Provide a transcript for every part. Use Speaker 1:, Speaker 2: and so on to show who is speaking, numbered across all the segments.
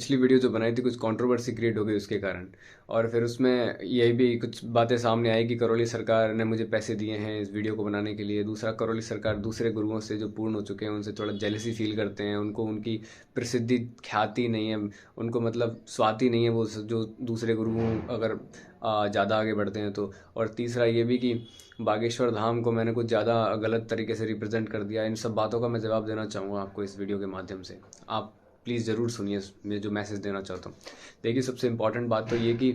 Speaker 1: पिछली वीडियो जो बनाई थी कुछ कंट्रोवर्सी क्रिएट हो गई उसके कारण, और फिर उसमें यही भी कुछ बातें सामने आई कि करौली सरकार ने मुझे पैसे दिए हैं इस वीडियो को बनाने के लिए। दूसरा, करौली सरकार दूसरे गुरुओं से जो पूर्ण हो चुके हैं उनसे थोड़ा जेलसी फील करते हैं, उनको उनकी प्रसिद्धि ख्याति नहीं है, उनको मतलब स्वाति नहीं है वो जो दूसरे गुरुओं अगर ज़्यादा आगे बढ़ते हैं तो। और तीसरा ये भी कि बागेश्वर धाम को मैंने कुछ ज़्यादा गलत तरीके से रिप्रेजेंट कर दिया। इन सब बातों का मैं जवाब देना चाहूँगा आपको इस वीडियो के माध्यम से। आप प्लीज़ ज़रूर सुनिए मैं जो मैसेज देना चाहता हूँ। देखिए, सबसे इम्पॉर्टेंट बात तो ये कि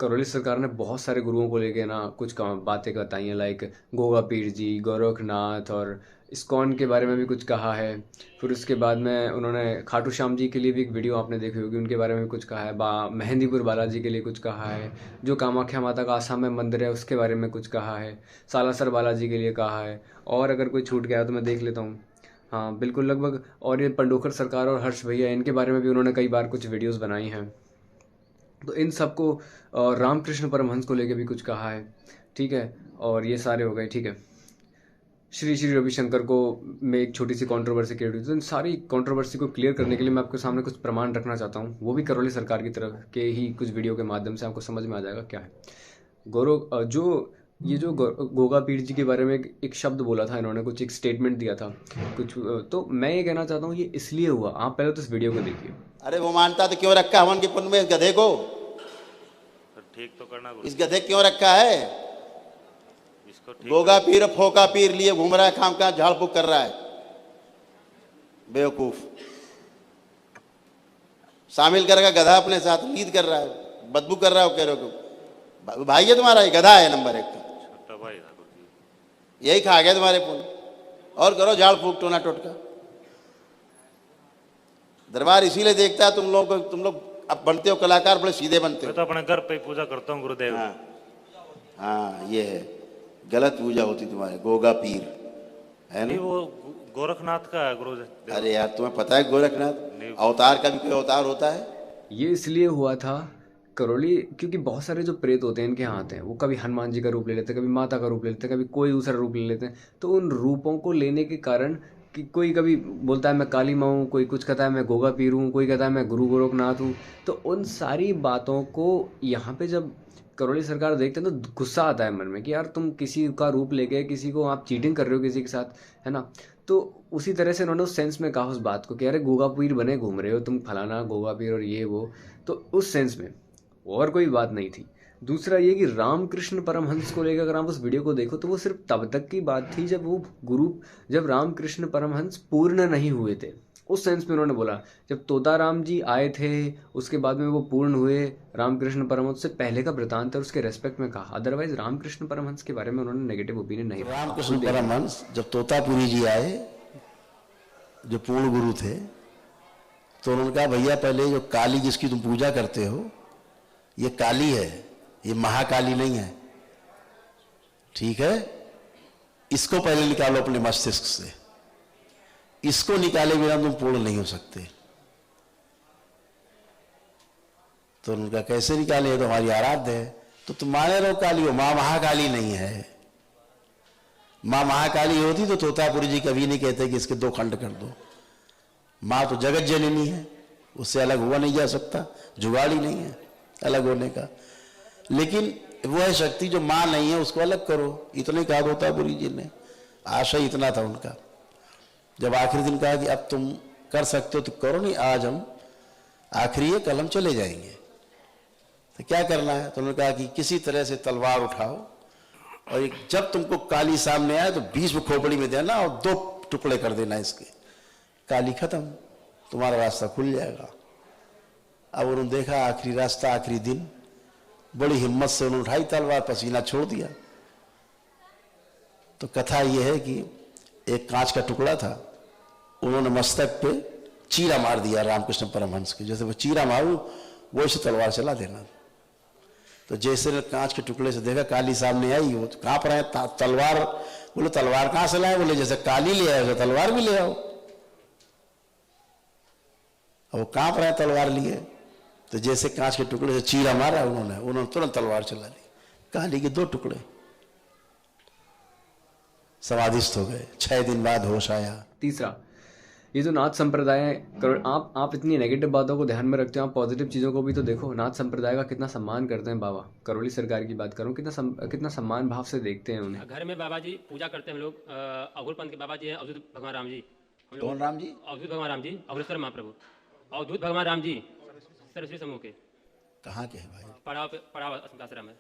Speaker 1: करौली सरकार ने बहुत सारे गुरुओं को लेके ना कुछ बातें बताई हैं, लाइक गोगा पीर जी, गोरखनाथ और इस्कॉन के बारे में भी कुछ कहा है। फिर उसके बाद में उन्होंने खाटू श्याम जी के लिए भी एक वीडियो आपने देखी होगी, उनके बारे में कुछ कहा है। मेहंदीपुर बालाजी के लिए कुछ कहा है, जो कामाख्या माता का आसाम में मंदिर है उसके बारे में कुछ कहा है, सालासर बालाजी के लिए कहा है, और अगर कोई छूट गया तो मैं देख लेता हूँ। हाँ बिल्कुल, लगभग। और ये पंडोकर सरकार और हर्ष भैया, इनके बारे में भी उन्होंने कई बार कुछ वीडियोस बनाई हैं। तो इन सबको रामकृष्ण परमहंस को लेके भी कुछ कहा है, ठीक है। और ये सारे हो गए, ठीक है। श्री श्री रविशंकर को में एक छोटी सी कंट्रोवर्सी क्रिएट हुई, तो इन सारी कंट्रोवर्सी को क्लियर करने के लिए मैं आपके सामने कुछ प्रमाण रखना चाहता हूँ, वो भी करौली सरकार की तरफ के ही कुछ वीडियो के माध्यम से आपको समझ में आ जाएगा क्या है। गोगा पीर जी के बारे में एक शब्द बोला था इन्होंने, कुछ एक स्टेटमेंट दिया था कुछ, तो मैं ये कहना चाहता हूँ ये इसलिए हुआ। आप पहले तो इस वीडियो को देखिए।
Speaker 2: अरे वो मानता तो क्यों रखा हवन के पुण्य में इस गधे को?
Speaker 3: ठीक तो करना,
Speaker 2: इस गधे क्यों रखा है?
Speaker 3: इसको
Speaker 2: गोगा पीर फोका पीर लिए घूम रहा है, खाम का झाड़ फूक कर रहा है, बेवकूफ। शामिल करेगा गधा अपने साथ, लीड कर रहा है, बदबू कर रहा है। वो कह रहे हो भाई है तुम्हारा, ये गधा है नंबर 1 का,
Speaker 3: छोटा भाई
Speaker 2: यही खा गया तुम्हारे पुण्य। और करो झाड़ फूक टोना टोटका। दरबार इसीलिए देखता है तुम लोग अब बनते हो कलाकार, बड़े सीधे बनते हो।
Speaker 3: मैं तो अपने घर पे पूजा करता हूँ गुरुदेव।
Speaker 2: हाँ ये है, गलत पूजा होती तुम्हारे गोगा पीर है ना।
Speaker 3: वो गोरखनाथ का है गुरुदेव।
Speaker 2: अरे यार तुम्हें पता है गोरखनाथ अवतार का भी कोई अवतार होता है?
Speaker 1: ये इसलिए हुआ था करौली, क्योंकि बहुत सारे जो प्रेत होते हैं इनके हाथ हैं, वो कभी हनुमान जी का रूप ले लेते हैं, कभी माता का रूप ले लेते हैं, कभी कोई दूसरा रूप ले लेते हैं। तो उन रूपों को लेने के कारण कि कोई कभी बोलता है मैं काली माँ हूँ, कोई कुछ कहता है मैं गोगा पीर हूँ, कोई कहता है मैं गुरु गोरखनाथ हूँ। तो उन सारी बातों को यहाँ पे जब करौली सरकार देखते हैं तो गुस्सा आता है मन में कि यार तुम किसी का रूप लेके किसी को आप चीटिंग कर रहे हो किसी के साथ, है ना। तो उसी तरह से उन्होंने उस सेंस में कहा उस बात को कि अरे गोगा पीर बने घूम रहे हो तुम, फलाना गोगा पीर और ये वो। तो उस सेंस में और कोई बात नहीं थी। दूसरा ये कि रामकृष्ण परमहंस को लेकर अगर आप उस वीडियो को देखो तो वो सिर्फ तब तक की बात थी जब रामकृष्ण परमहंस पूर्ण नहीं हुए थे। उस सेंस में उन्होंने बोला जब तोताराम जी आए थे उसके बाद में वो पूर्ण हुए, रामकृष्ण परमहंस से पहले का वृतांत है उसके रेस्पेक्ट में कहा। अदरवाइज रामकृष्ण परमहंस के बारे में उन्होंने नेगेटिव ओपिनियन नहीं।
Speaker 2: रामकृष्ण परमहंस जब तोतापुरी जी आए, जो पूर्ण गुरु थे, तो उन्होंने कहा भैया पहले जो काली जिसकी तुम पूजा करते हो ये काली है, ये महाकाली नहीं है, ठीक है। इसको पहले निकालो अपने मस्तिष्क से, इसको निकाले बिना तुम पूर्ण नहीं हो सकते। तो उनका कैसे निकाले, तो हमारी आराध्य है। तो तुम माने रहो काली हो, मां महाकाली नहीं है। मां महाकाली होती तो तोतापुरी जी कभी नहीं कहते कि इसके 2 खंड कर दो। मां तो जगत जननी है, उससे अलग हुआ नहीं जा सकता, जुगाड़ ही नहीं है अलग होने का। लेकिन वो है शक्ति जो मां नहीं है, उसको अलग करो, इतने कहा तोतापुरी जी ने। आशय इतना था उनका। जब आखिरी दिन कहा कि अब तुम कर सकते हो तो करो, नहीं आज हम आखिरी है, कल हम चले जाएंगे, तो क्या करना है। तो उन्होंने कहा कि किसी तरह से तलवार उठाओ और जब तुमको काली सामने आए तो 20 खोपड़ी में देना और 2 टुकड़े कर देना इसके, काली खत्म, तुम्हारा रास्ता खुल जाएगा। अब उन्होंने देखा आखिरी रास्ता, आखिरी दिन, बड़ी हिम्मत से उन्होंने उठाई तलवार, पसीना छोड़ दिया। तो कथा यह है कि एक कांच का टुकड़ा था, उन्होंने मस्तक पे चीरा मार दिया रामकृष्ण परमहंस के, जैसे वो चीरा मारू वो इसे तलवार चला देना। तो जैसे कांच के टुकड़े से देखा काली सामने आई, वो कहाँ पर है तलवार, बोले तलवार कहाँ से लाए, बोले जैसे काली ले आओ तलवार भी ले आओ। अब वो कहाँ पर है तलवार लिए, तो जैसे कांच के टुकड़े से चीरा मारा उन्होंने तुरंत तलवार चला ली, काली के 2 टुकड़े, समाधिस्थ हो गए। 6 दिन बाद होश आया।
Speaker 1: तीसरा ये जो नाथ संप्रदाय है, आप इतनी नेगेटिव बातों को ध्यान में रखते हो, आप पॉजिटिव चीज़ों को भी तो देखो। नाथ संप्रदाय का कितना सम्मान करते हैं बाबा, करौली सरकार की बात करूँ, कितना सम्मान भाव से देखते हैं उन्हें।
Speaker 4: घर में बाबा जी पूजा करते हैं हम लोग। अघोर पंथ के बाबा जी हैं, अवधूत भगवान राम जी। हम लोग
Speaker 2: कौन राम जी?
Speaker 4: अवधूत भगवान राम जी, अग्रसर महाप्रभु, अवधूत भगवान राम जी सरस्वती समूह के।
Speaker 2: कहाँ के हैं भाई?
Speaker 4: पड़ाव आश्रम है।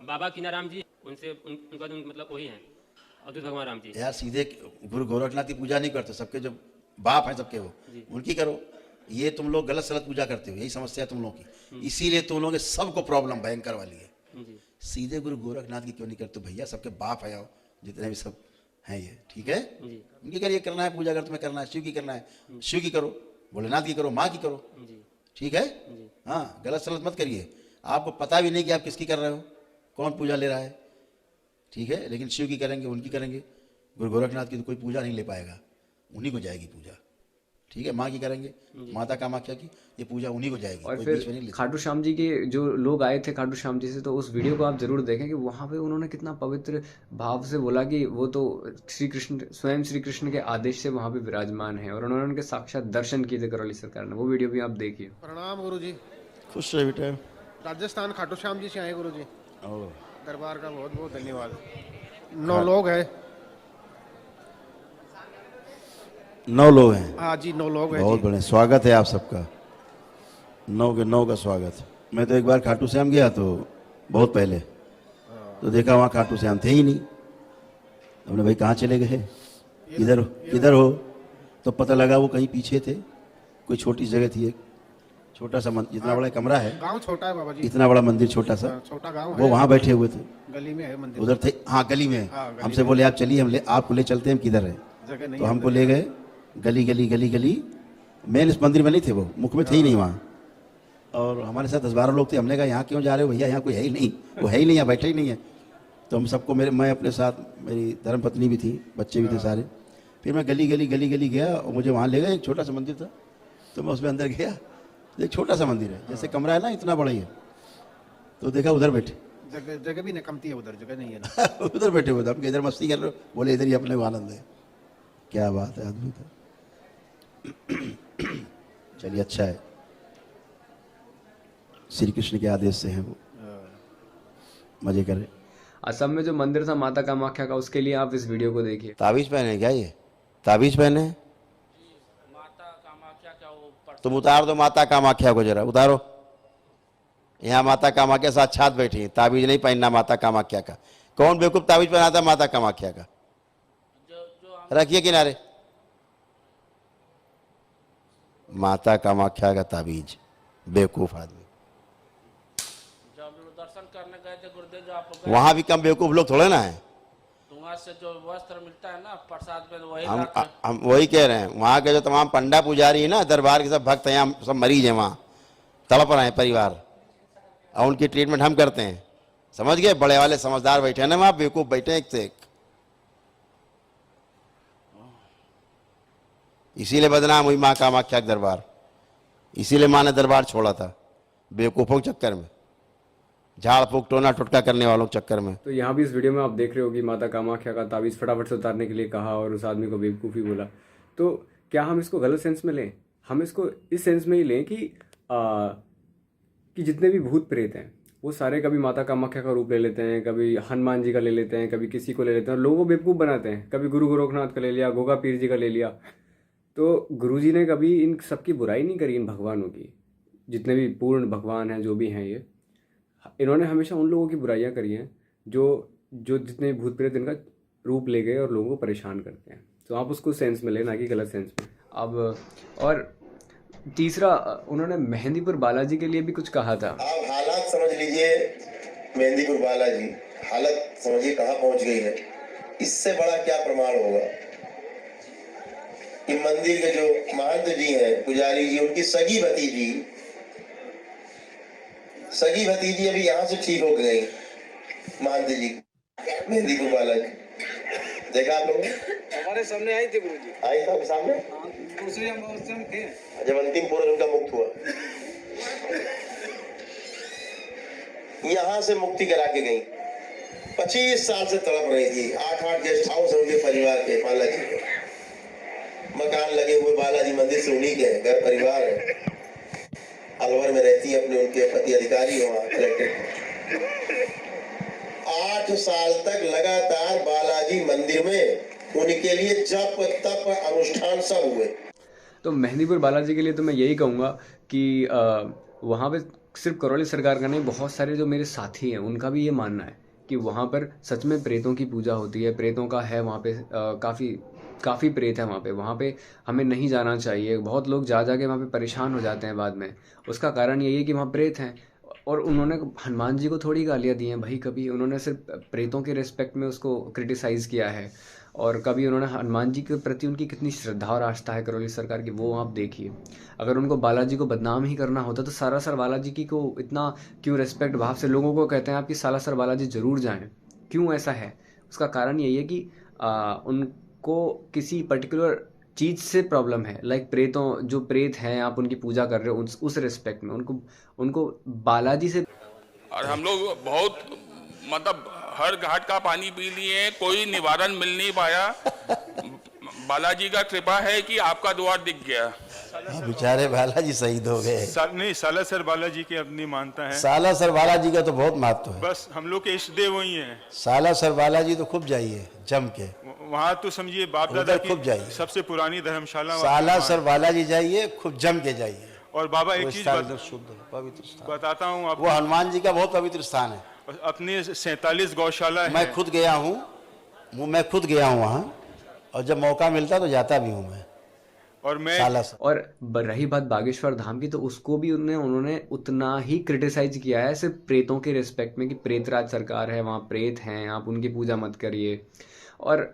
Speaker 4: बाबा कीनाराम जी, उनका मतलब वही है अवधूत भगवान राम जी।
Speaker 2: यार सीधे गुरु गोरखनाथ की पूजा नहीं करते, सबके जो बाप हैं सबके वो उनकी करो। ये तुम लोग गलत सलत पूजा करते हो, यही समस्या है तुम लोगों की, इसीलिए तुम लोगों के सबको प्रॉब्लम भयंकर वाली है।
Speaker 4: जी
Speaker 2: सीधे गुरु गोरखनाथ की क्यों नहीं करते भैया? सबके बाप है आओ, जितने भी सब हैं ये, ठीक है?
Speaker 4: जी
Speaker 2: उनकी करिए, करना है पूजा, अगर तुम्हें करना है शिव की करना है शिव की करो, भोलेनाथ की करो, माँ की करो,
Speaker 4: जी
Speaker 2: ठीक है? हाँ, गलत सलत मत करिए। आपको पता भी नहीं कि आप किसकी कर रहे हो, कौन पूजा ले रहा है, ठीक है? लेकिन शिव की करेंगे, उनकी करेंगे। गुरु गोरखनाथ की तो कोई पूजा नहीं ले पाएगा, उन्हीं को जाएगी पूजा, ठीक है? माँ की करेंगे, माता कामाख्या की, ये पूजा उन्हीं को जाएगी।
Speaker 1: और
Speaker 2: कोई बीच में नहीं
Speaker 1: फिर
Speaker 2: ले
Speaker 1: खाटू श्याम जी के जो लोग आए थे खाटू श्याम जी से, तो उस वीडियो को आप जरूर देखें कि वहाँ पे उन्होंने कितना पवित्र भाव से बोला कि वो तो श्री कृष्ण, स्वयं श्री कृष्ण के आदेश से वहाँ पे विराजमान है, और उन्होंने उनके साक्षात दर्शन किए थे करौली सरकार ने। वो वीडियो भी आप देखिए।
Speaker 5: प्रणाम गुरु जी।
Speaker 2: खुश रहे बेटा।
Speaker 5: राजस्थान खाटू श्याम जी से आए गुरु जी,
Speaker 2: ओ,
Speaker 5: दरबार का बहुत बहुत धन्यवाद। 9 लोग हैं।
Speaker 2: 9 लोग हैं?
Speaker 5: हाँ जी, 9 लोग हैं
Speaker 2: बहुत
Speaker 5: जी।
Speaker 2: बढ़िया, स्वागत है आप सबका, 9 के 9 का स्वागत। मैं तो एक बार खाटू श्याम गया तो बहुत पहले, तो देखा वहाँ खाटू श्याम थे ही नहीं। हमने भाई कहाँ चले गए, किधर हो? तो पता लगा वो कहीं पीछे थे, कोई छोटी जगह थी, एक छोटा सा मंदिर, जितना बड़ा कमरा है,
Speaker 5: गांव छोटा है बाबा जी,
Speaker 2: इतना बड़ा मंदिर छोटा सा,
Speaker 5: छोटा गांव
Speaker 2: वो
Speaker 5: है,
Speaker 2: वहाँ बैठे हुए थे,
Speaker 5: गली में है मंदिर,
Speaker 2: उधर थे। हाँ गली में।
Speaker 5: हाँ, गली
Speaker 2: हमसे बोले आप चलिए, आपको ले चलते हैं, हम किधर है?
Speaker 5: जगह नहीं
Speaker 2: तो
Speaker 5: है
Speaker 2: हमको ले गए गली गली गली गली। मेन इस मंदिर में नहीं थे, वो मुख में थे ही नहीं वहाँ। और हमारे साथ 10-12 लोग थे। हमने कहा यहाँ क्यों जा रहे हो भैया, यहाँ कोई है ही नहीं, वो है ही नहीं, यहाँ बैठे ही नहीं है। तो हम सबको, मैं अपने साथ, मेरी धर्मपत्नी भी थी, बच्चे भी थे सारे। फिर मैं गली गली गली गली गया और मुझे वहाँ ले गए। एक छोटा सा मंदिर था, तो मैं उसमें अंदर गया। एक छोटा सा मंदिर है, जैसे कमरा है ना, इतना बड़ा ही है। तो देखा उधर बैठे,
Speaker 5: जगह भी कमती है उधर, जगह नहीं है ना।
Speaker 2: उधर बैठे हुए थे। हम इधर मस्ती कर रहे हो, बोले इधर ही अपने को आनंद है। क्या बात है, अद्भुत है। चलिए अच्छा है, श्री कृष्ण के आदेश से हैं वो, मजे करें।
Speaker 1: असम में जो मंदिर था माता कामाख्या का, उसके लिए आप इस वीडियो को देखिए।
Speaker 2: ताबीज पहने क्या ये? ताबीज पहने?
Speaker 6: माता कामाख्या का वो
Speaker 2: तुम उतार दो माता कामाख्या को, जरा उतारो। यहाँ माता कामाख्या साक्षात बैठी है, ताबीज नहीं पहनना माता कामाख्या का। कौन बेवकूफ ताबीज पहनाता माता कामाख्या का? रखिए किनारे, माता कामाख्या का ताबीज, बेवकूफ आदमी।
Speaker 6: जब दर्शन करने गए थे गुरुदेव, जो आप गए,
Speaker 2: वहां भी कम बेवकूफ लोग थोड़े ना है।
Speaker 6: तो वहाँ से जो वस्त्र मिलता है ना प्रसाद में, वही
Speaker 2: हम वही कह रहे हैं, वहां के जो तमाम पंडा पुजारी है ना, दरबार के सब भक्त यहाँ सब मरीज हैं, वहाँ तड़प रहे हैं परिवार, और उनकी ट्रीटमेंट हम करते हैं। समझ गए? बड़े वाले समझदार बैठे हैं ना वहाँ, बेवकूफ बैठे हैं एक से एक। इसीलिए बदनाम हुई माँ कामाख्या के दरबार, इसीलिए माँ ने दरबार छोड़ा था, बेवकूफों के चक्कर में, झाड़ फूक टोना टुटका करने वालों के चक्कर में।
Speaker 1: तो यहाँ भी इस वीडियो में आप देख रहे हो कि माता कामाख्या का ताबीज फटाफट से उतारने के लिए कहा और उस आदमी को बेवकूफ़ी बोला। तो क्या हम इसको गलत सेंस में लें? हम इसको इस सेंस में ही लें कि जितने भी भूत प्रेत हैं वो सारे कभी माता कामाख्या का रूप ले लेते हैं, कभी हनुमान जी का ले लेते हैं, कभी किसी को ले लेते हैं और लोगों को बेवकूफ़ बनाते हैं। कभी गुरु गोरखनाथ का ले लिया, गोगा पीर जी का ले लिया। तो गुरुजी ने कभी इन सबकी बुराई नहीं करी, इन भगवानों की, जितने भी पूर्ण भगवान हैं जो भी हैं ये, इन्होंने हमेशा उन लोगों की बुराइयां करी हैं जो जितने भूत प्रेत इनका रूप ले गए और लोगों को परेशान करते हैं। तो आप उसको सेंस में लें, ना कि गलत सेंस में। अब और तीसरा, उन्होंने मेहंदीपुर बालाजी के लिए भी कुछ कहा था।
Speaker 7: आप हालात समझ लीजिए, मेहंदीपुर बालाजी हालत समझिए कहाँ पहुंच गई है। इससे बड़ा क्या प्रमाण होगा कि मंदिर के जो महंत जी हैं, पुजारी जी, उनकी सगी भतीजी अभी यहाँ से ठीक हो गई, महंत जी मेहंदीपुर बालाजी। देखा आप लोगों ने?
Speaker 8: हमारे सामने आई थी गुरु जी,
Speaker 7: आई था सामने,
Speaker 8: दूसरे हम उस समय थे
Speaker 7: जब अंतिम पूर्ण उनका मुक्त हुआ, यहाँ से मुक्ति करा के गई। 25 साल से तड़प रही थी। 8-8 गेस्ट हाउस है उनके परिवार के, बालाजी के। मकान लगे हुए बालाजी मंदिर से उन्हीं के हैं, घर परिवार है। अलवर में रहती है, अपने उनके पति अधिकारी वहाँ कलेक्टर। 8 साल तक लगातार बालाजी मंदिर में उनके लिए जप तप अनुष्ठान सब हुए।
Speaker 1: तो मेहंदीपुर बालाजी के लिए तो मैं यही कहूँगा कि वहाँ पे सिर्फ करौली सरकार का नहीं, बहुत सारे जो मेरे साथी हैं उनका भी ये मानना है कि वहाँ पर सच में प्रेतों की पूजा होती है, प्रेतों का है वहाँ पे काफ़ी प्रेत है वहाँ पे हमें नहीं जाना चाहिए। बहुत लोग जा के वहाँ पे परेशान हो जाते हैं बाद में। उसका कारण यही है कि वहाँ प्रेत हैं। और उन्होंने हनुमान जी को थोड़ी गालियाँ दी हैं भाई, कभी उन्होंने सिर्फ प्रेतों के रिस्पेक्ट में उसको क्रिटिसाइज़ किया है। और कभी उन्होंने हनुमान जी के प्रति उनकी कितनी श्रद्धा और आस्था है करौली सरकार की, वो आप देखिए। अगर उनको बालाजी को बदनाम ही करना होता तो सालासर बालाजी की को इतना क्यों रिस्पेक्ट भाव से लोगों को कहते हैं आप कि सालासर बालाजी ज़रूर जाएं, क्यों ऐसा है? उसका कारण यही है कि उनको किसी पर्टिकुलर चीज़ से प्रॉब्लम है। लाइक प्रेतों, जो प्रेत हैं आप उनकी पूजा कर रहे हो उस रिस्पेक्ट में उनको बालाजी से।
Speaker 6: और हम लोग बहुत मतलब हर घाट का पानी पी लिए, कोई निवारण मिल नहीं पाया। बालाजी का कृपा है कि आपका द्वार दिख गया।
Speaker 2: बेचारे बालाजी शहीद हो गए।
Speaker 9: नहीं, सालासर बालाजी की अपनी मानता है।
Speaker 2: सालासर बालाजी का तो बहुत महत्व है।
Speaker 9: बस हम लोग के इष्ट देव वही हैं।
Speaker 2: सालासर बालाजी तो खूब जाइए जम के,
Speaker 9: वहाँ तो समझिए बाप दादा
Speaker 2: खूब जाइए।
Speaker 9: सबसे पुरानी धर्मशाला
Speaker 2: सालासर बालाजी जाइए, खूब जम के जाइए।
Speaker 9: और बाबा एक चीज
Speaker 2: पवित्र
Speaker 9: बताता हूँ आपको,
Speaker 2: वो हनुमान जी का बहुत पवित्र स्थान है।
Speaker 9: अपने 47 गौशाला है।
Speaker 2: मैं खुद गया हूँ वहाँ, और जब मौका मिलता तो जाता भी हूँ मैं। और
Speaker 1: रही बात बागेश्वर धाम की, तो उसको भी उन्होंने उतना ही क्रिटिसाइज किया है, सिर्फ प्रेतों के रिस्पेक्ट में कि प्रेतराज सरकार है, वहाँ प्रेत हैं, आप उनकी पूजा मत करिए। और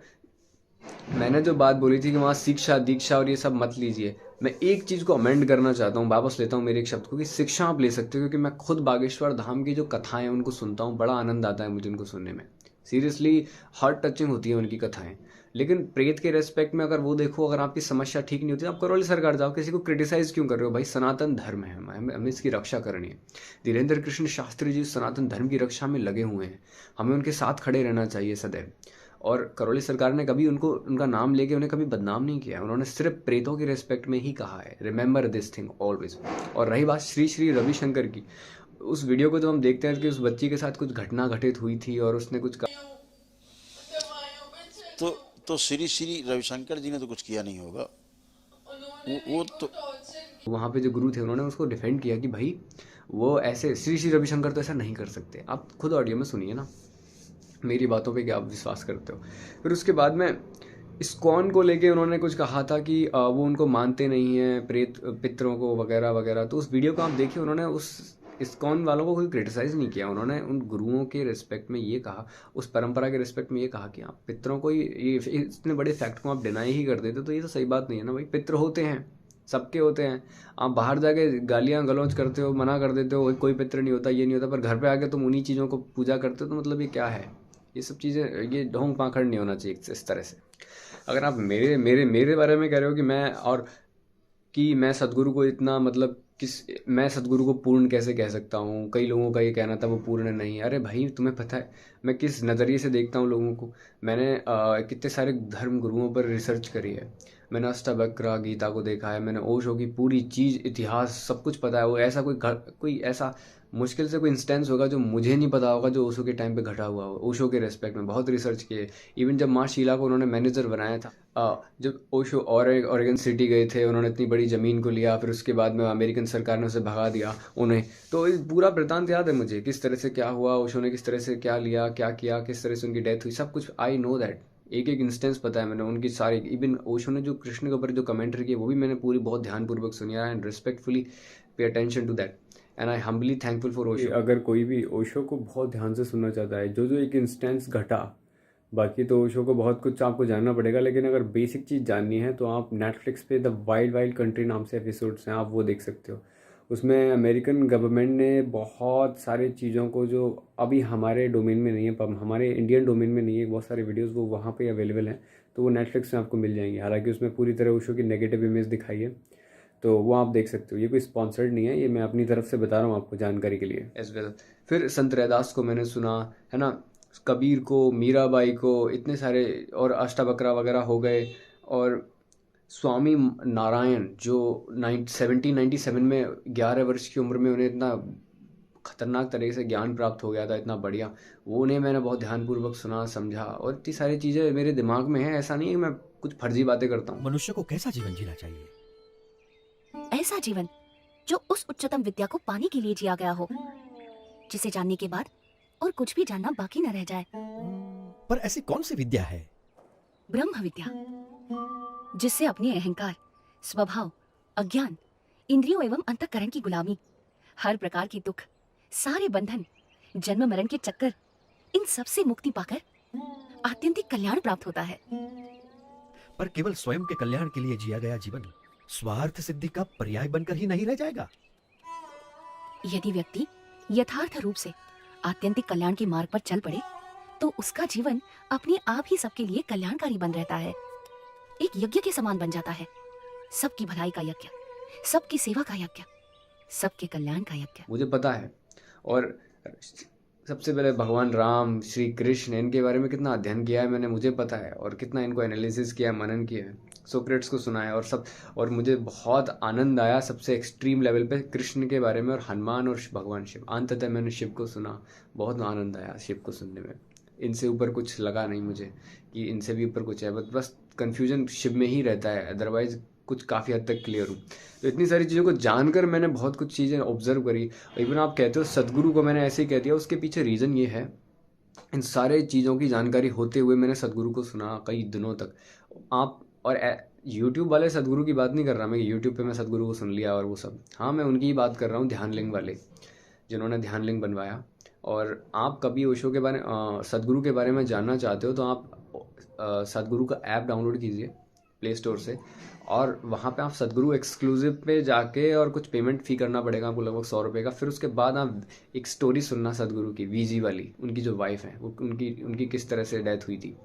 Speaker 1: मैंने जो बात बोली थी कि वहाँ शिक्षा दीक्षा और ये सब मत लीजिए, मैं एक चीज़ को अमेंड करना चाहता हूँ, वापस लेता हूँ मेरे एक शब्द को, कि शिक्षा आप ले सकते हो। क्योंकि मैं खुद बागेश्वर धाम की जो कथाएं उनको सुनता हूँ, बड़ा आनंद आता है मुझे उनको सुनने में। सीरियसली हार्ट टचिंग होती है उनकी कथाएं। लेकिन प्रेत के रेस्पेक्ट में अगर वो देखो, अगर आपकी समस्या ठीक नहीं होती, आप करौली सरकार जाओ, किसी को क्रिटिसाइज क्यों कर रहे हो भाई? सनातन धर्म है, हमें इसकी रक्षा करनी है। धीरेन्द्र कृष्ण शास्त्री जी सनातन धर्म की रक्षा में लगे हुए हैं, हमें उनके साथ खड़े रहना चाहिए सदैव। और करौली सरकार ने कभी उनका नाम लेके उन्हें कभी बदनाम नहीं किया, उन्होंने सिर्फ प्रेतों के रेस्पेक्ट में ही कहा है, रिमेंबर दिस थिंग ऑलवेज। और रही बात श्री रविशंकर की, उस वीडियो को तो हम देखते हैं कि उस बच्ची के साथ कुछ घटना घटित हुई थी और उसने कुछ
Speaker 2: तो श्री रविशंकर जी ने तो कुछ किया नहीं होगा। वो तो
Speaker 1: वहाँ पे जो गुरु थे उन्होंने उसको डिफेंड किया कि भाई वो ऐसे श्री रविशंकर तो ऐसा नहीं कर सकते। आप खुद ऑडियो में सुनिए ना, मेरी बातों पे क्या आप विश्वास करते हो। फिर उसके बाद में इस्कॉन को लेके उन्होंने कुछ कहा था कि वो उनको मानते नहीं हैं, प्रेत पितरों को वगैरह वगैरह। तो उस वीडियो को आप देखिए, उन्होंने उस इस्कॉन वालों को कोई क्रिटिसाइज़ नहीं किया, उन्होंने उन गुरुओं के रिस्पेक्ट में ये कहा, उस परंपरा के रिस्पेक्ट में ये कहा कि आप पितरों को ये इतने बड़े फैक्ट को आप डिनाई ही कर देते तो ये तो सही बात नहीं है ना भाई। पितर होते हैं, सबके होते हैं। आप बाहर जाके गालियाँ गलौज करते हो, मना कर देते हो कोई पितर नहीं होता, ये नहीं होता, पर घर पे आके तुम उन्हीं चीज़ों को पूजा करते हो, तो मतलब ये क्या है? ये सब चीज़ें, ये ढोंग पाखड़ नहीं होना चाहिए इस तरह से। अगर आप मेरे बारे में कह रहे हो कि मैं सदगुरु को इतना मतलब मैं सदगुरु को पूर्ण कैसे कह सकता हूँ? कई लोगों का ये कहना था वो पूर्ण नहीं। अरे भाई, तुम्हें पता है मैं किस नज़रिए से देखता हूँ लोगों को? मैंने कितने सारे धर्म गुरुओं पर रिसर्च करी है, मैंने अष्टावक्र गीता को देखा है, मैंने ओशो की पूरी चीज़ इतिहास सब कुछ पता है। वो ऐसा कोई ऐसा मुश्किल से कोई इंस्टेंस होगा जो मुझे नहीं पता होगा जो ओशो के टाइम पे घटा हुआ हो। ओशो के रेस्पेक्ट में बहुत रिसर्च किए। इवन जब माँ शीला को उन्होंने मैनेजर बनाया था, जब ओशो ऑरेगन सिटी गए थे, उन्होंने इतनी बड़ी ज़मीन को लिया, फिर उसके बाद में अमेरिकन सरकार ने उसे भगा दिया उन्हें। तो इस पूरा वृतांत याद है मुझे, किस तरह से क्या हुआ, ओशो ने किस तरह से क्या लिया, क्या किया, किस तरह से उनकी डेथ हुई, सब कुछ आई नो दैट। एक इंस्टेंस पता है मैंने उनकी सारी। इवन ओशो ने जो कृष्ण के ऊपर जो कमेंट्री की वो भी मैंने पूरी बहुत ध्यानपूर्वक सुनी है, and respectfully pay attention to that, and I humbly thankful for Osho. अगर कोई भी ओशो को बहुत ध्यान से सुनना चाहता है, जो एक इंस्टेंस घटा, बाकी तो ओशो को बहुत कुछ आपको जानना पड़ेगा, लेकिन अगर बेसिक चीज़ जाननी है तो आप नेटफ्लिक्स पे द वाइल्ड कंट्री नाम से एपिसोड्स हैं, आप वो देख सकते हो। उसमें अमेरिकन गवर्नमेंट ने बहुत सारी चीज़ों को जो अभी हमारे डोमेन में नहीं है, हमारे इंडियन डोमेन में नहीं है, बहुत सारे वीडियोस वो वहाँ पे अवेलेबल हैं, तो वो नेटफ्लिक्स में आपको मिल जाएंगे। हालांकि उसमें पूरी तरह ओशो की नेगेटिव इमेज दिखाई है, तो वो आप देख सकते हो। ये कोई स्पॉन्सर्ड नहीं है, ये मैं अपनी तरफ से बता रहा हूँ आपको जानकारी के लिए एज वेल। फिर संत रैदास को मैंने सुना है ना, कबीर को, मीराबाई को, इतने सारे, और अष्टावक्र वगैरह हो गए, और स्वामी नारायण जो 1797 में 11 वर्ष की उम्र में उन्हें इतना खतरनाक तरीके से ज्ञान प्राप्त हो गया था, इतना बढ़िया, वो उन्हें मैंने बहुत ध्यानपूर्वक सुना, समझा, और इतनी सारी चीज़ें मेरे दिमाग में हैं। ऐसा नहीं है कि मैं कुछ फर्जी बातें करता हूँ।
Speaker 10: मनुष्य को कैसा जीवन जीना चाहिए?
Speaker 11: ऐसा जीवन जो उस उच्चतम विद्या को पाने के लिए जिया गया हो, जिसे जानने के बाद और कुछ भी जानना बाकी न रह जाए।
Speaker 10: पर ऐसी कौन सी विद्या है?
Speaker 11: ब्रह्म विद्या, जिससे अपने अहंकार, स्वभाव, अज्ञान, इंद्रियों एवं अंतःकरण की गुलामी, हर प्रकार की दुख, सारे बंधन, जन्म मरण के चक्कर, इन सब से मुक्ति पाकर आत्यंतिक कल्याण प्राप्त होता है।
Speaker 10: पर केवल स्वयं के कल्याण के लिए जिया गया जीवन स्वार्थ सिद्धि का पर्याय बनकर ही नहीं रह जाएगा।
Speaker 11: यदि व्यक्ति यथार्थ रूप से आत्यंतिक कल्याण के मार्ग पर चल पड़े तो उसका जीवन अपने आप ही सबके लिए कल्याणकारी बन रहता है, एक यज्ञ के समान बन जाता है। सबकी भलाई का यज्ञ, सबकी सेवा का यज्ञ, सबके कल्याण का यज्ञ।
Speaker 1: मुझे पता है। और सबसे पहले भगवान राम, श्री कृष्ण, इनके बारे में कितना अध्ययन किया है मैंने, मुझे पता है, और कितना इनको एनालिसिस किया, मनन किया है, सोक्रेट्स को सुना है और सब। और मुझे बहुत आनंद आया सबसे एक्सट्रीम लेवल पे कृष्ण के बारे में और हनुमान और भगवान शिव। अंततः मैंने शिव को सुना, बहुत आनंद आया शिव को सुनने में। इनसे ऊपर कुछ लगा नहीं मुझे कि इनसे भी ऊपर कुछ है, बस कन्फ्यूजन शिव में ही रहता है, अदरवाइज कुछ काफ़ी हद तक क्लियर हूँ। तो इतनी सारी चीज़ों को जानकर मैंने बहुत कुछ चीज़ें ऑब्जर्व करी। इवन आप कहते हो सदगुरु को मैंने ऐसे ही कह दिया, उसके पीछे रीज़न ये है, इन सारे चीज़ों की जानकारी होते हुए मैंने सदगुरु को सुना कई दिनों तक। आप और यूट्यूब वाले सदगुरु की बात नहीं कर रहा मैं, यूट्यूब पे मैं सदगुरु को सुन लिया और वो सब, हाँ मैं उनकी ही बात कर रहा हूँ, ध्यानलिंग वाले, जिन्होंने ध्यानलिंग बनवाया। और आप कभी ओशो के बारे सदगुरु के बारे में जानना चाहते हो तो आप सदगुरु का ऐप डाउनलोड कीजिए प्ले स्टोर से, और वहाँ पे आप सदगुरु एक्सक्लूसिव पे जाके और कुछ पेमेंट फ़ी करना पड़ेगा आपको, लगभग 100 रुपये का। फिर उसके बाद आप एक स्टोरी सुनना सदगुरु की, वीजी वाली, उनकी जो वाइफ है वो उनकी किस तरह से डेथ हुई थी,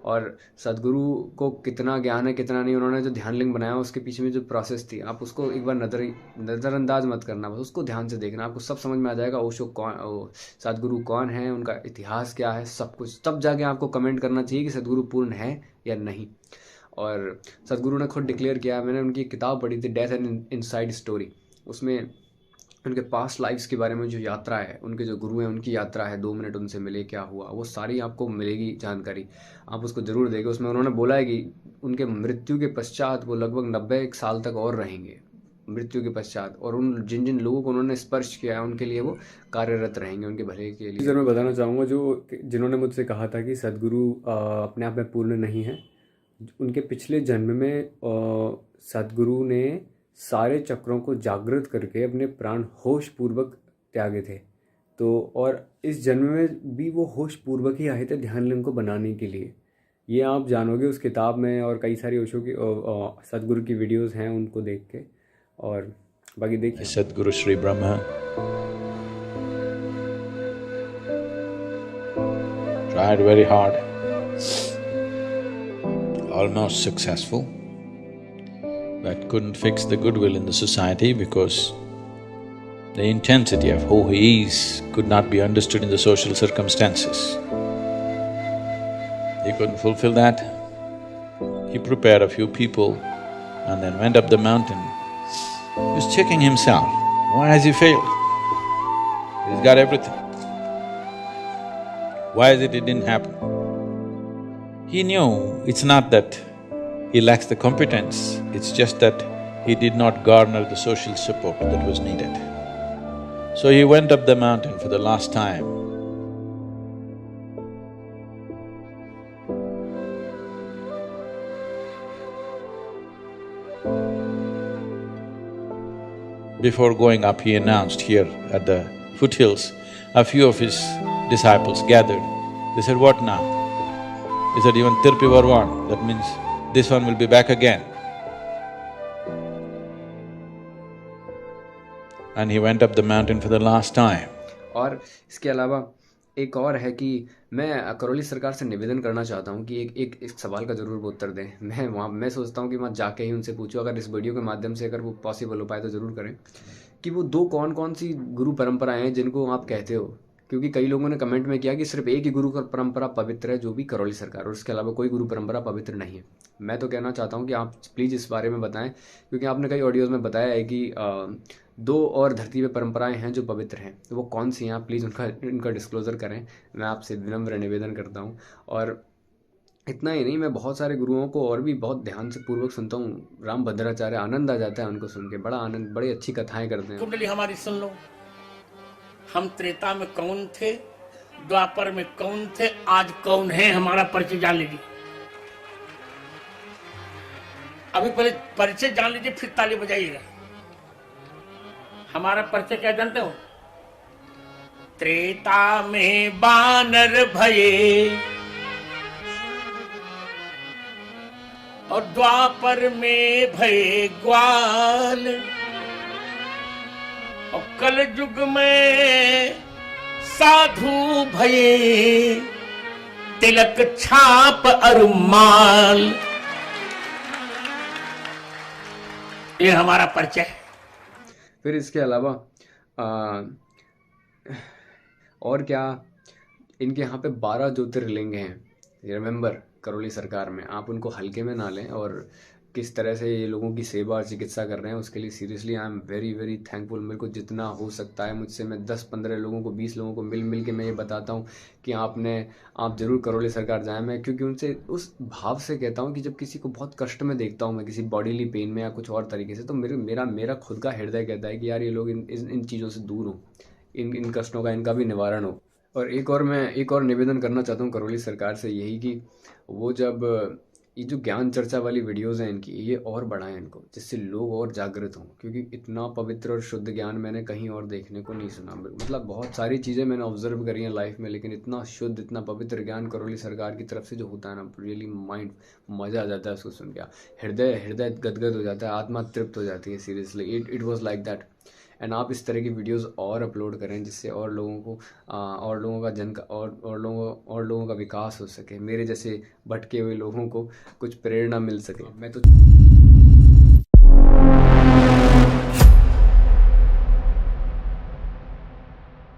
Speaker 1: और सदगुरु को कितना ज्ञान है कितना नहीं, उन्होंने जो ध्यानलिंग बनाया उसके पीछे में जो प्रोसेस थी, आप उसको एक बार नज़रअंदाज मत करना, बस उसको ध्यान से देखना, आपको सब समझ में आ जाएगा। ओशो कौन, सदगुरु कौन है, उनका इतिहास क्या है, सब कुछ। तब जाके आपको कमेंट करना चाहिए कि सदगुरु पूर्ण है या नहीं। और सदगुरु ने खुद डिक्लेयर किया, मैंने उनकी किताब पढ़ी थी डेथ एंड इनसाइड स्टोरी, उसमें उनके पास्ट लाइफ्स के बारे में जो यात्रा है, उनके जो गुरु हैं उनकी यात्रा है, 2 मिनट उनसे मिले, क्या हुआ, वो सारी आपको मिलेगी जानकारी, आप उसको ज़रूर देखें। उसमें उन्होंने बोला है कि उनके मृत्यु के पश्चात वो लगभग 90 साल तक और रहेंगे मृत्यु के पश्चात, और उन जिन जिन लोगों को उन्होंने स्पर्श किया है उनके लिए वो कार्यरत रहेंगे, उनके भले के लिए। सर मैं बताना चाहूँगा जिन्होंने मुझसे कहा था कि सदगुरु अपने आप में पूर्ण नहीं है, उनके पिछले जन्म में सदगुरु ने सारे चक्रों को जागृत करके अपने प्राण होश पूर्वक त्यागे थे। तो और इस जन्म में भी वो होश पूर्वक ही आए थे ध्यानलिंग को बनाने के लिए। ये आप जानोगे उस किताब में, और कई सारी ओशो की सदगुरु की वीडियोस हैं, उनको देख के। और बाकी देखिए
Speaker 12: सदगुरु Shri Brahma tried very hard, almost successful, but couldn't fix the goodwill in the society because the intensity of who he is could not be understood in the social circumstances. He couldn't fulfill that. He prepared a few people and then went up the mountain. He was checking himself, why has he failed? He's got everything. Why is it didn't happen? He knew it's not that he lacks the competence, it's just that he did not garner the social support that was needed. So he went up the mountain for the last time. Before going up, he announced here at the foothills, a few of his disciples gathered. They said, "What now?" He said, "Even Tirpi Varvan, that means this one will be back again." And he went up the mountain for the last time.
Speaker 1: और इसके अलावा एक और है कि मैं करौली सरकार से निवेदन करना चाहता हूँ कि एक सवाल का ज़रूर वो उत्तर दें। मैं सोचता हूँ कि मैं जाके ही उनसे पूछूँ, अगर इस वीडियो के माध्यम से अगर वो पॉसिबल हो पाए तो ज़रूर करें, कि वो 2 कौन कौन सी गुरु परंपराएं हैं जिनको आप कहते हो क्योंकि कई लोगों ने कमेंट में किया कि सिर्फ एक ही गुरु का परंपरा पवित्र है, जो भी करौली सरकार, और इसके अलावा कोई गुरु परंपरा पवित्र नहीं है। मैं तो कहना चाहता हूँ कि आप प्लीज़ इस बारे में बताएं, क्योंकि आपने कई ऑडियोज़ में बताया है कि 2 और धरती पे परंपराएं हैं जो पवित्र हैं, तो वो कौन सी हैं? आप प्लीज़ उनका डिस्क्लोज़र करें, मैं आपसे विनम्र निवेदन करता हूँ। और इतना ही नहीं, मैं बहुत सारे गुरुओं को और भी बहुत ध्यान से पूर्वक सुनता हूँ। राम भद्राचार्य, आनंद आ जाता है उनको सुन के, बड़ा आनंद, बड़ी अच्छी कथाएं करते हैं।
Speaker 13: कुंडली हमारी सुन लो, हम त्रेता में कौन थे, द्वापर में कौन थे, आज कौन है, हमारा परिचय जान लीजिए। अभी पहले परिचय जान लीजिए, फिर ताली बजाइएगा। हमारा परिचय क्या जानते हो? त्रेता में बानर भये और द्वापर में भये ग्वाल और कल युग में साधु भये तिलक छाप अरुमाल। ये हमारा परिचय है।
Speaker 1: फिर इसके अलावा और क्या, इनके यहाँ पे 12 ज्योतिर्लिंग हैं, रिमेंबर करौली सरकार में। आप उनको हल्के में ना लें, और किस तरह से ये लोगों की सेवा और चिकित्सा कर रहे हैं उसके लिए seriously I am very very thankful. मेरे को जितना हो सकता है मुझसे, मैं 10-15 लोगों को, 20 लोगों को मिल के मैं ये बताता हूँ कि आप ज़रूर करौली सरकार जाएं। मैं क्योंकि उनसे उस भाव से कहता हूँ कि जब किसी को बहुत कष्ट में देखता हूँ मैं, किसी बॉडीली पेन में या कुछ और तरीके से, तो मेरा खुद का हृदय कहता है कि यार ये लोग इन चीज़ों से दूर हों, इन कष्टों का इनका भी निवारण हो। और मैं एक और निवेदन करना चाहता हूँ करौली सरकार से, यही कि वो जब ये जो ज्ञान चर्चा वाली वीडियोस हैं इनकी, ये और बढ़ाएं इनको, जिससे लोग और जागृत हों, क्योंकि इतना पवित्र और शुद्ध ज्ञान मैंने कहीं और देखने को नहीं सुना। मतलब बहुत सारी चीज़ें मैंने ऑब्जर्व करी हैं लाइफ में, लेकिन इतना शुद्ध, इतना पवित्र ज्ञान करौली सरकार की तरफ से जो होता है ना, रियली माइंड, मज़ा आ जाता है उसको सुन के, हृदय गदगद हो जाता है, आत्मा तृप्त हो जाती है। Seriously it was like that. And आप इस तरह की वीडियोस और अपलोड करें, जिससे और लोगों को और लोगों का विकास हो सके, मेरे जैसे भटके हुए लोगों को कुछ प्रेरणा मिल सके। मैं तो